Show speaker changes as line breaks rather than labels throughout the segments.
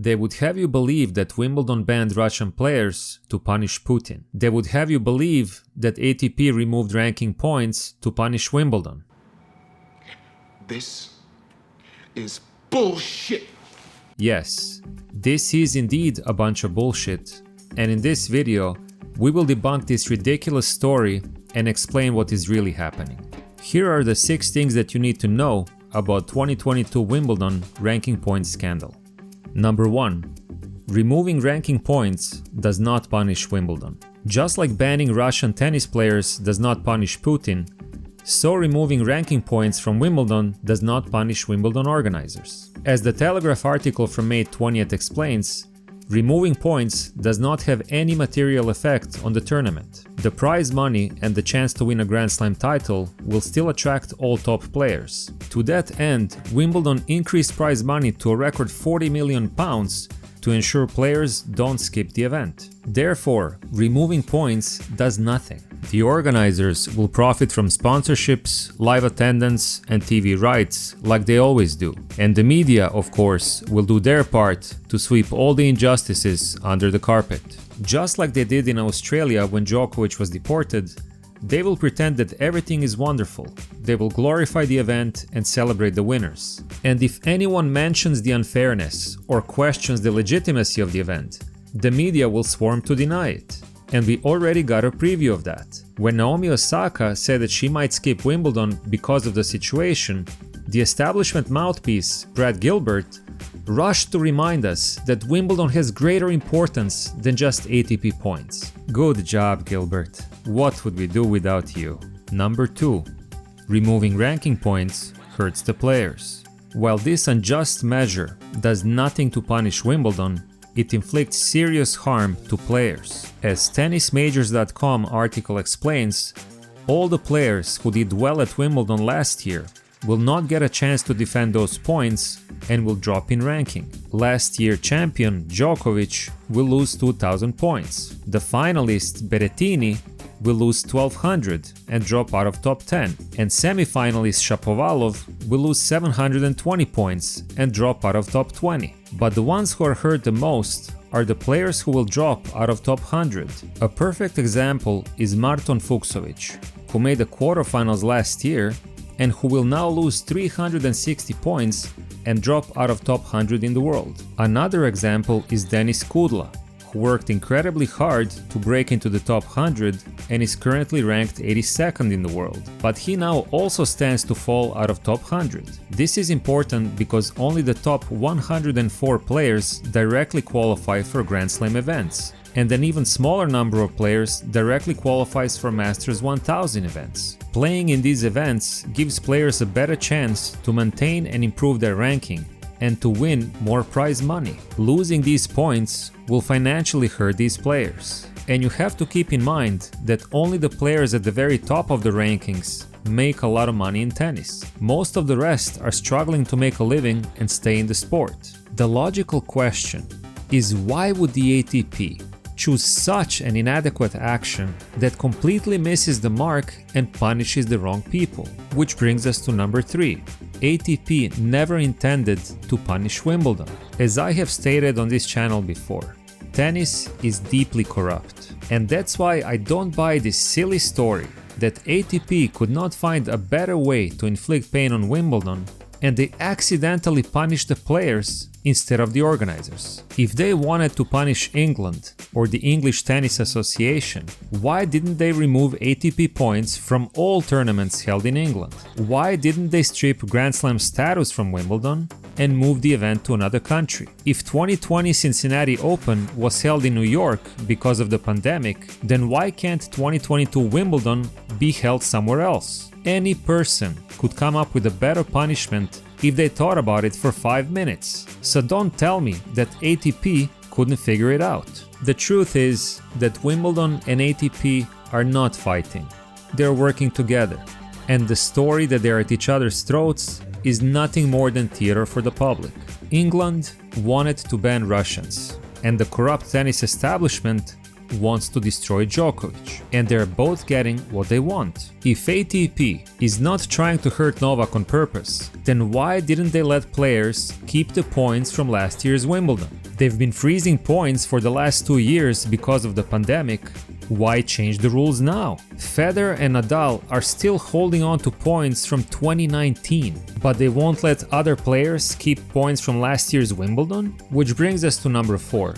They would have you believe that Wimbledon banned Russian players to punish Putin. They would have you believe that ATP removed ranking points to punish Wimbledon.
This is bullshit.
Yes, this is indeed a bunch of bullshit, and in this video, we will debunk this ridiculous story and explain what is really happening. Here are the 6 things that you need to know about 2022 Wimbledon ranking points scandal. Number 1. Removing ranking points does not punish Wimbledon. Just like banning Russian tennis players does not punish Putin, so removing ranking points from Wimbledon does not punish Wimbledon organizers. As the Telegraph article from May 20th explains, removing points does not have any material effect on the tournament. The prize money and the chance to win a Grand Slam title will still attract all top players. To that end, Wimbledon increased prize money to a record £40 million to ensure players don't skip the event. Therefore, removing points does nothing. The organizers will profit from sponsorships, live attendance, and TV rights like they always do. And the media, of course, will do their part to sweep all the injustices under the carpet. Just like they did in Australia when Djokovic was deported, they will pretend that everything is wonderful. They will glorify the event and celebrate the winners. And if anyone mentions the unfairness or questions the legitimacy of the event, the media will swarm to deny it. And we already got a preview of that. When Naomi Osaka said that she might skip Wimbledon because of the situation, the establishment mouthpiece, Brad Gilbert, rushed to remind us that Wimbledon has greater importance than just ATP points. Good job, Gilbert. What would we do without you? Number 2. Removing ranking points hurts the players. While this unjust measure does nothing to punish Wimbledon, it inflicts serious harm to players. As tennismajors.com article explains, all the players who did well at Wimbledon last year will not get a chance to defend those points and will drop in ranking. Last year champion Djokovic will lose 2,000 points. The finalist Berrettini will lose 1,200 and drop out of top 10. And semi-finalist Shapovalov will lose 720 points and drop out of top 20. But the ones who are hurt the most are the players who will drop out of top 100. A perfect example is Marton Fucsovic, who made the quarterfinals last year and who will now lose 360 points and drop out of top 100 in the world. Another example is Denis Kudla, who worked incredibly hard to break into the top 100 and is currently ranked 82nd in the world, but he now also stands to fall out of top 100. This is important because only the top 104 players directly qualify for Grand Slam events, and an even smaller number of players directly qualifies for Masters 1000 events. Playing in these events gives players a better chance to maintain and improve their ranking and to win more prize money. Losing these points will financially hurt these players. And you have to keep in mind that only the players at the very top of the rankings make a lot of money in tennis. Most of the rest are struggling to make a living and stay in the sport. The logical question is, why would the ATP choose such an inadequate action that completely misses the mark and punishes the wrong people? Which brings us to number 3. ATP never intended to punish Wimbledon. As I have stated on this channel before, tennis is deeply corrupt. And that's why I don't buy this silly story that ATP could not find a better way to inflict pain on Wimbledon and they accidentally punished the players instead of the organizers. If they wanted to punish England or the English Tennis Association, why didn't they remove ATP points from all tournaments held in England? Why didn't they strip Grand Slam status from Wimbledon and move the event to another country? If 2020 Cincinnati Open was held in New York because of the pandemic, then why can't 2022 Wimbledon be held somewhere else? Any person could come up with a better punishment if they thought about it for 5 minutes. So don't tell me that ATP couldn't figure it out. The truth is that Wimbledon and ATP are not fighting. They're working together. And the story that they're at each other's throats is nothing more than theater for the public. England wanted to ban Russians, and the corrupt tennis establishment wants to destroy Djokovic, and they're both getting what they want. If ATP is not trying to hurt Novak on purpose, then why didn't they let players keep the points from last year's Wimbledon? They've been freezing points for the last 2 years because of the pandemic. Why change the rules now? Federer and Nadal are still holding on to points from 2019, but they won't let other players keep points from last year's Wimbledon? Which brings us to number 4.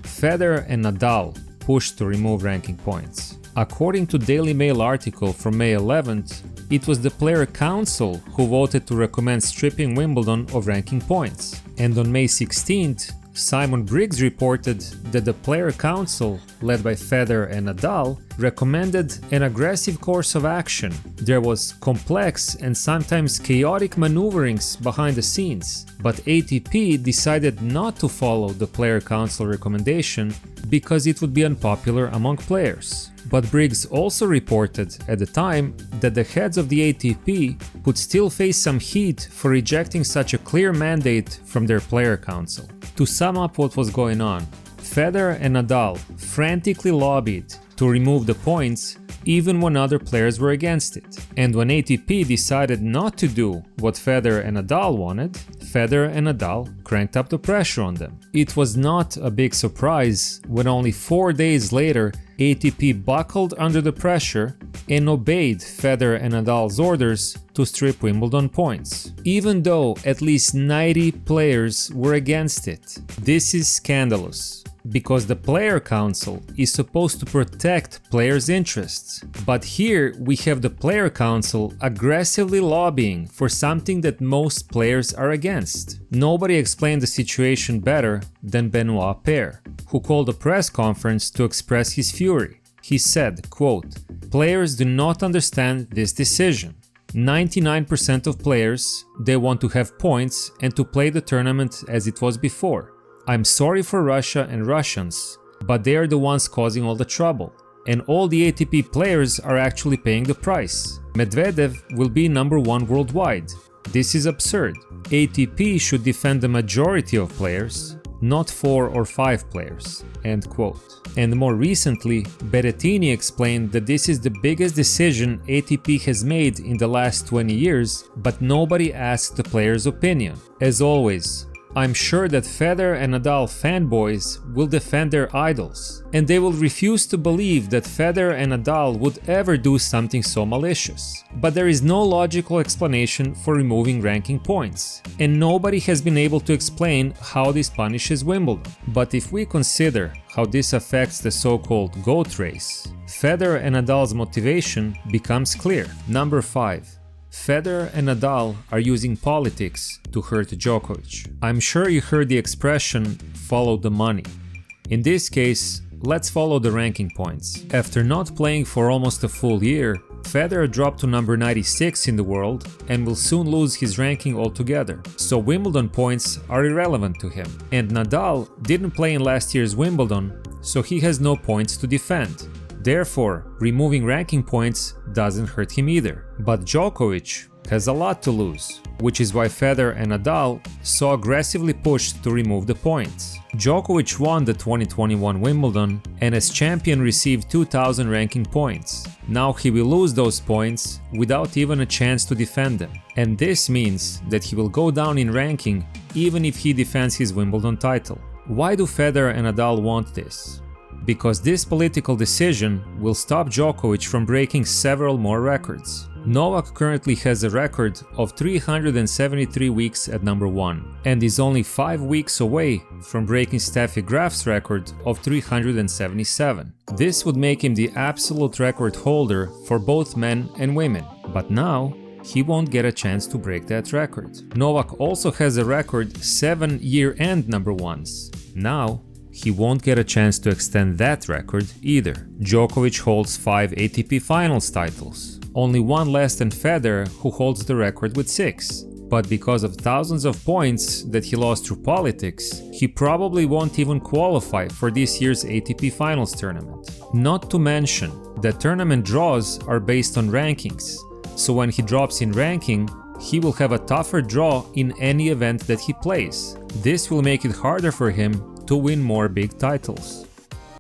Federer and Nadal pushed to remove ranking points. According to Daily Mail article from May 11th, it was the Player Council who voted to recommend stripping Wimbledon of ranking points. And on May 16th, Simon Briggs reported that the Player Council, led by Federer and Nadal, recommended an aggressive course of action. There was complex and sometimes chaotic maneuverings behind the scenes, but ATP decided not to follow the Player Council recommendation because it would be unpopular among players. But Briggs also reported at the time that the heads of the ATP would still face some heat for rejecting such a clear mandate from their Player Council. To sum up what was going on, Federer and Nadal frantically lobbied to remove the points even when other players were against it. And when ATP decided not to do what Federer and Nadal wanted, Federer and Nadal cranked up the pressure on them. It was not a big surprise when only 4 days later ATP buckled under the pressure and obeyed Federer and Nadal's orders to strip Wimbledon points, even though at least 90 players were against it. This is scandalous, because the Player Council is supposed to protect players' interests. But here we have the Player Council aggressively lobbying for something that most players are against. Nobody explained the situation better than Benoit Paire, who called a press conference to express his fury. He said, quote, "Players do not understand this decision. 99% of players, they want to have points and to play the tournament as it was before. I'm sorry for Russia and Russians, but they are the ones causing all the trouble. And all the ATP players are actually paying the price. Medvedev will be number 1 worldwide. This is absurd. ATP should defend the majority of players, not 4 or 5 players." End quote. And more recently, Berrettini explained that this is the biggest decision ATP has made in the last 20 years, but nobody asked the players' opinion. As always, I'm sure that Federer and Nadal fanboys will defend their idols, and they will refuse to believe that Federer and Nadal would ever do something so malicious. But there is no logical explanation for removing ranking points, and nobody has been able to explain how this punishes Wimbledon. But if we consider how this affects the so-called GOAT race, Federer and Nadal's motivation becomes clear. Number 5. Federer and Nadal are using politics to hurt Djokovic. I'm sure you heard the expression, follow the money. In this case, let's follow the ranking points. After not playing for almost a full year, Federer dropped to number 96 in the world and will soon lose his ranking altogether. So Wimbledon points are irrelevant to him. And Nadal didn't play in last year's Wimbledon, so he has no points to defend. Therefore, removing ranking points doesn't hurt him either. But Djokovic has a lot to lose, which is why Federer and Nadal so aggressively pushed to remove the points. Djokovic won the 2021 Wimbledon and as champion received 2,000 ranking points. Now he will lose those points without even a chance to defend them. And this means that he will go down in ranking even if he defends his Wimbledon title. Why do Federer and Nadal want this? Because this political decision will stop Djokovic from breaking several more records. Novak currently has a record of 373 weeks at number 1 and is only 5 weeks away from breaking Steffi Graf's record of 377. This would make him the absolute record holder for both men and women, but now he won't get a chance to break that record. Novak also has a record 7 year-end number 1s. Now he won't get a chance to extend that record either. Djokovic holds 5 ATP Finals titles, only one less than Federer, who holds the record with 6. But because of thousands of points that he lost through politics, he probably won't even qualify for this year's ATP Finals tournament. Not to mention that tournament draws are based on rankings, so when he drops in ranking, he will have a tougher draw in any event that he plays. This will make it harder for him to win more big titles.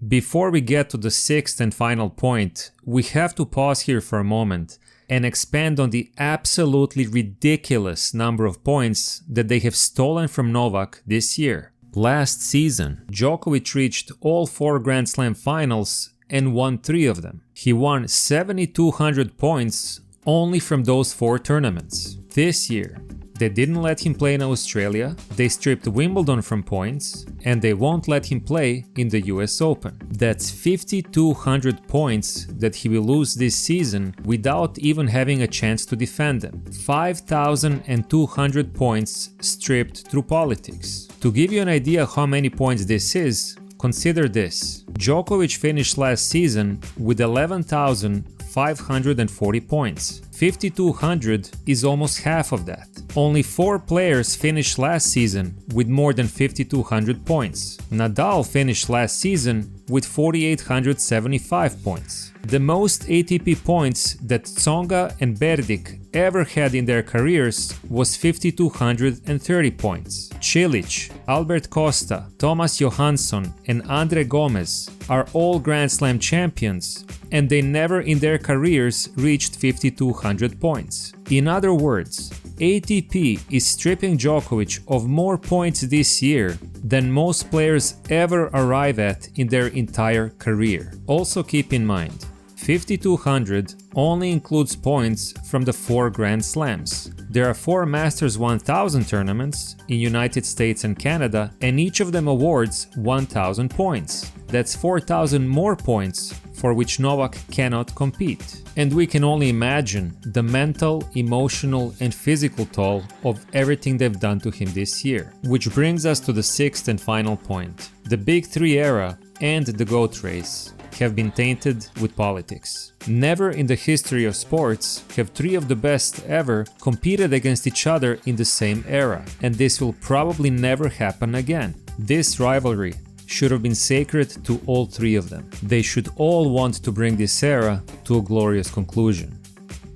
Before we get to the sixth and final point, we have to pause here for a moment and expand on the absolutely ridiculous number of points that they have stolen from Novak this year. Last season, Djokovic reached all 4 Grand Slam finals and won 3 of them. He won 7,200 points only from those 4 tournaments. This year, they didn't let him play in Australia, they stripped Wimbledon from points, and they won't let him play in the US Open. That's 5,200 points that he will lose this season without even having a chance to defend them. 5,200 points stripped through politics. To give you an idea how many points this is, consider this. Djokovic finished last season with 11,540 points. 5,200 is almost half of that. Only 4 players finished last season with more than 5,200 points. Nadal finished last season with 4,875 points. The most ATP points that Tsonga and Berdych ever had in their careers was 5,230 points. Cilic, Albert Costa, Thomas Johansson and Andre Gomez are all Grand Slam champions, and they never in their careers reached 5,200 points. In other words, ATP is stripping Djokovic of more points this year than most players ever arrive at in their entire career. Also keep in mind, 5,200 only includes points from the 4 Grand Slams. There are 4 Masters 1000 tournaments in United States and Canada, and each of them awards 1,000 points. That's 4,000 more points for which Novak cannot compete. And we can only imagine the mental, emotional and physical toll of everything they've done to him this year. Which brings us to the sixth and final point. The Big Three era and the GOAT race have been tainted with politics. Never in the history of sports have 3 of the best ever competed against each other in the same era, and this will probably never happen again. This rivalry should have been sacred to all 3 of them. They should all want to bring this era to a glorious conclusion.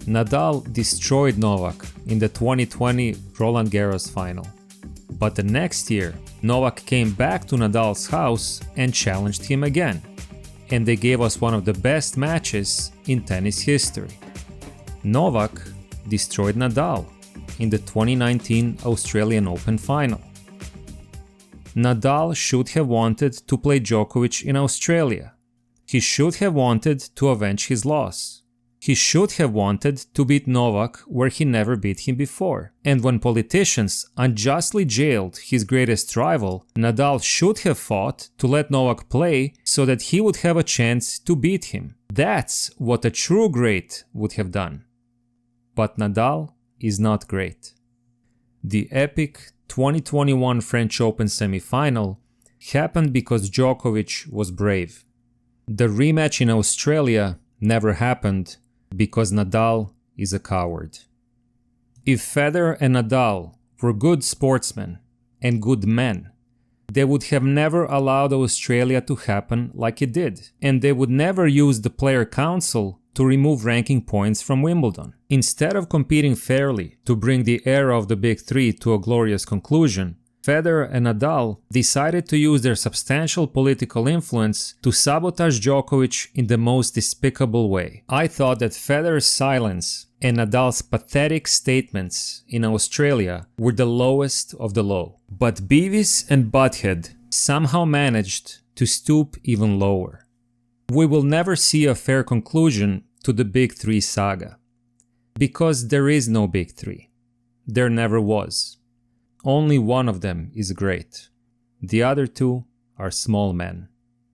Nadal destroyed Novak in the 2020 Roland Garros final. But the next year, Novak came back to Nadal's house and challenged him again. And they gave us one of the best matches in tennis history. Novak destroyed Nadal in the 2019 Australian Open final. Nadal should have wanted to play Djokovic in Australia. He should have wanted to avenge his loss. He should have wanted to beat Novak where he never beat him before. And when politicians unjustly jailed his greatest rival, Nadal should have fought to let Novak play so that he would have a chance to beat him. That's what a true great would have done. But Nadal is not great. The epic 2021 French Open semi-final happened because Djokovic was brave. The rematch in Australia never happened because Nadal is a coward. If Federer and Nadal were good sportsmen and good men, they would have never allowed Australia to happen like it did, and they would never use the player council to remove ranking points from Wimbledon. Instead of competing fairly to bring the era of the Big Three to a glorious conclusion, Federer and Nadal decided to use their substantial political influence to sabotage Djokovic in the most despicable way. I thought that Federer's silence and Nadal's pathetic statements in Australia were the lowest of the low. But Beavis and Butthead somehow managed to stoop even lower. We will never see a fair conclusion to the Big Three saga. Because there is no Big Three. There never was. Only one of them is great. The other 2 are small men.